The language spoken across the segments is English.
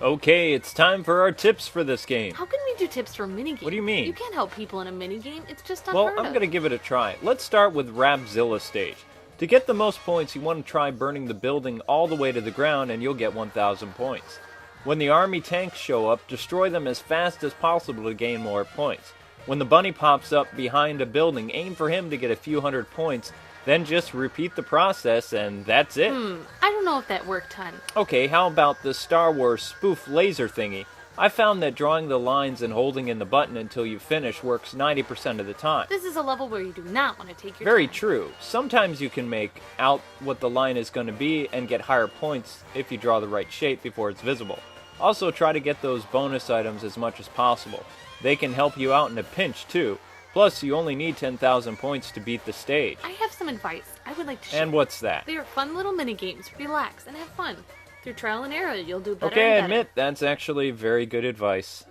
Okay, it's time for our tips for this game. How can we do tips for minigames? What do you mean? You can't help people in a minigame. It's just Well, unheard I'm of. gonna give it a try. Let's start with Rabzilla stage. To get the most points, you want to try burning the building all the way to the ground and you'll get 1,000 points. When the army tanks show up, destroy them as fast as possible to gain more points. When the bunny pops up behind a building, aim for him to get a few hundred points, then just repeat the process and that's it. I don't know if that worked, hon. Okay, how about the Star Wars spoof laser thingy? I found that drawing the lines and holding in the button until you finish works 90% of the time. This is a level where you do not want to take your Very time. true. Sometimes you can make out what the line is going to be and get higher points if you draw the right shape before it's visible. Also, try to get those bonus items as much as possible. They can help you out in a pinch, too. Plus, you only need 10,000 points to beat the stage. I have some advice I would like to share. And what's that? They are fun little minigames. Relax and have fun. Through trial and error, you'll do better Okay, I and better. admit, that's actually very good advice.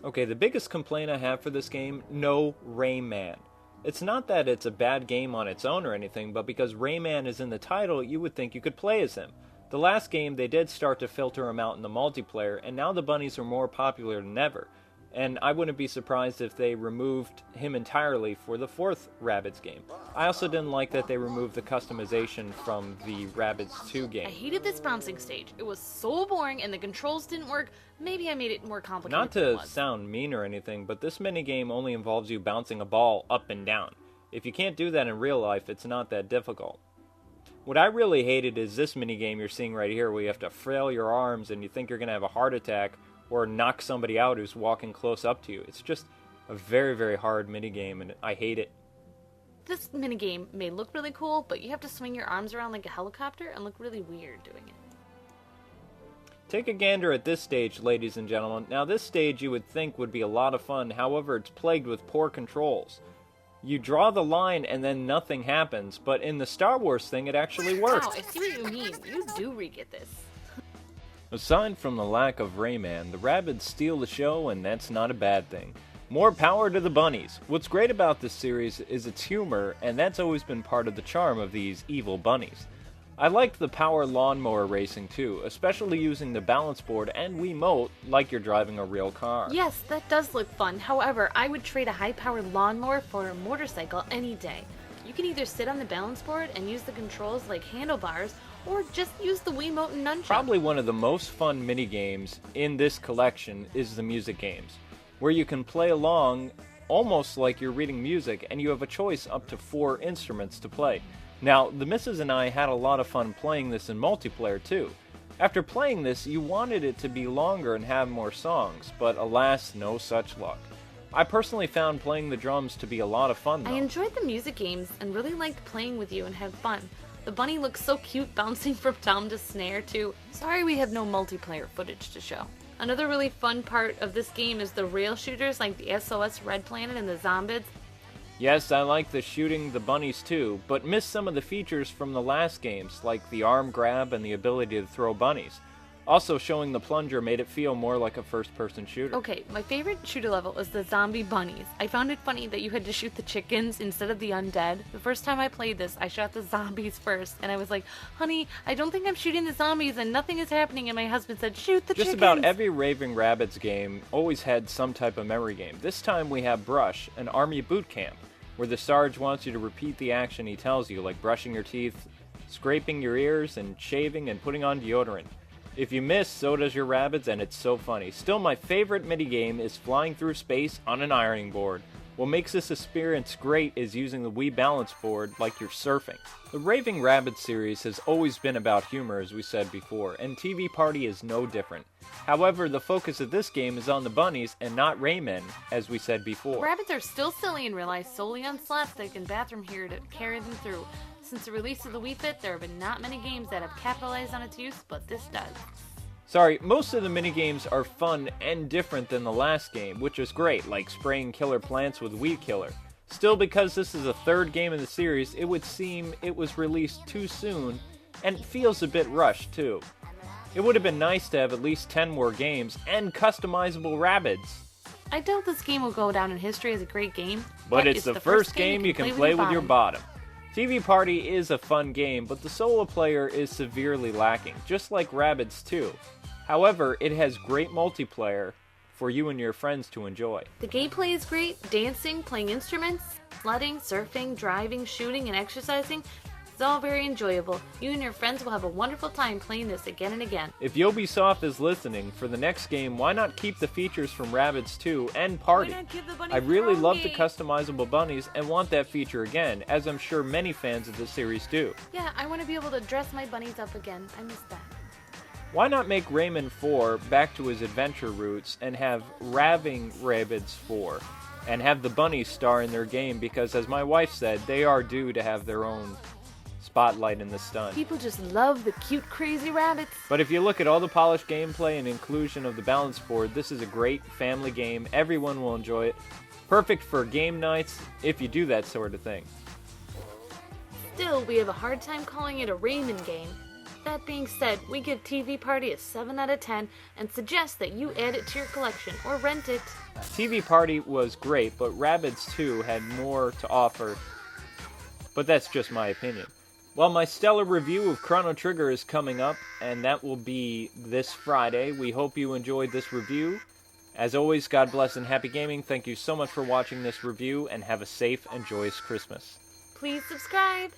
Okay, the biggest complaint I have for this game, no Rayman. It's not that it's a bad game on its own or anything, but because Rayman is in the title, you would think you could play as him. The last game, they did start to filter him out in the multiplayer, and now the bunnies are more popular than ever. And I wouldn't be surprised if they removed him entirely for the fourth Rabbids game. I also didn't like that they removed the customization from the Rabbids 2 I game. hated this bouncing stage. It was so boring and the controls didn't work. Maybe I made it more complicated Not than it to was. sound mean or anything, but this minigame only involves you bouncing a ball up and down. If you can't do that in real life, it's not that difficult. What I really hated is this minigame you're seeing right here, where you have to flail your arms and you think you're going to have a heart attack or knock somebody out who's walking close up to you. It's just a very, very hard minigame, and I hate it. This minigame may look really cool, but you have to swing your arms around like a helicopter and look really weird doing it. Take a gander at this stage, ladies and gentlemen. Now, this stage you would think would be a lot of fun, however, it's plagued with poor controls. You draw the line and then nothing happens, but in the Star Wars thing, it actually works. Wow, I see what you mean. You do re-get this. Aside from the lack of Rayman, the Rabbids steal the show, and that's not a bad thing. More power to the bunnies. What's great about this series is its humor, and that's always been part of the charm of these evil bunnies. I liked the power lawnmower racing too, especially using the balance board and Wiimote like you're driving a real car. Yes, that does look fun. However, I would trade a high-powered lawnmower for a motorcycle any day. You can either sit on the balance board and use the controls like handlebars, or just use the Wiimote and nunchuck. Probably one of the most fun minigames in this collection is the music games, where you can play along almost like you're reading music and you have a choice up to 4 instruments to play. Now, the missus and I had a lot of fun playing this in multiplayer too. After playing this, you wanted it to be longer and have more songs, but alas, no such luck. I personally found playing the drums to be a lot of fun though. I enjoyed the music games and really liked playing with you and had fun. The bunny looks so cute bouncing from tom to snare too. Sorry we have no multiplayer footage to show. Another really fun part of this game is the rail shooters like the SOS Red Planet and the Zombids. Yes, I like the shooting the bunnies too, but missed some of the features from the last games, like the arm grab and the ability to throw bunnies. Also, showing the plunger made it feel more like a first-person shooter. Okay, my favorite shooter level is the zombie bunnies. I found it funny that you had to shoot the chickens instead of the undead. The first time I played this, I shot the zombies first, and I was like, honey, I don't think I'm shooting the zombies and nothing is happening, and my husband said, shoot the chickens! Just about every Raving Rabbids game always had some type of memory game. This time we have Brush, an army boot camp, where the Sarge wants you to repeat the action he tells you, like brushing your teeth, scraping your ears, and shaving and putting on deodorant. If you miss, so does your Rabbids, and it's so funny. Still, my favorite minigame is flying through space on an ironing board. What makes this experience great is using the Wii balance board like you're surfing. The Raving Rabbids series has always been about humor, as we said before, and TV Party is no different. However, the focus of this game is on the bunnies and not Rayman, as we said before. Rabbits are still silly and rely solely on slapstick and bathroom humor to carry them through. Since the release of the Wii Fit, there have been not many games that have capitalized on its use, but this does. Sorry, most of the minigames are fun and different than the last game, which is great, like spraying killer plants with Weed Killer. Still, because this is the third game in the series, it would seem it was released too soon, and it feels a bit rushed too. It would have been nice to have at least 10 more games and customizable Rabbids. I doubt this game will go down in history as a great game, But it's the first game you can play with your bottom. TV Party is a fun game, but the solo player is severely lacking, just like Rabbids 2. However, it has great multiplayer for you and your friends to enjoy. The gameplay is great. Dancing, playing instruments, sledding, surfing, driving, shooting, and exercising. It's all very enjoyable. You and your friends will have a wonderful time playing this again and again. If Ubisoft is listening, for the next game, why not keep the features from Rabbids 2 and Party? Why not give the bunny I really love the froggy? customizable bunnies and want that feature again, as I'm sure many fans of the series do. Yeah, I want to be able to dress my bunnies up again. I miss that. Why not make Rayman 4 back to his adventure roots and have Raving Rabbids 4? And have the bunnies star in their game because, as my wife said, they are due to have their own spotlight in the stun. People just love the cute, crazy rabbits. But if you look at all the polished gameplay and inclusion of the balance board, this is a great family game. Everyone will enjoy it. Perfect for game nights if you do that sort of thing. Still, we have a hard time calling it a Rayman game. That being said, we give TV Party a 7 out of 10 and suggest that you add it to your collection or rent it. TV Party was great, but Rabbids 2 had more to offer. But that's just my opinion. Well, my stellar review of Chrono Trigger is coming up, and that will be this Friday. We hope you enjoyed this review. As always, God bless and happy gaming. Thank you so much for watching this review, and have a safe and joyous Christmas. Please subscribe.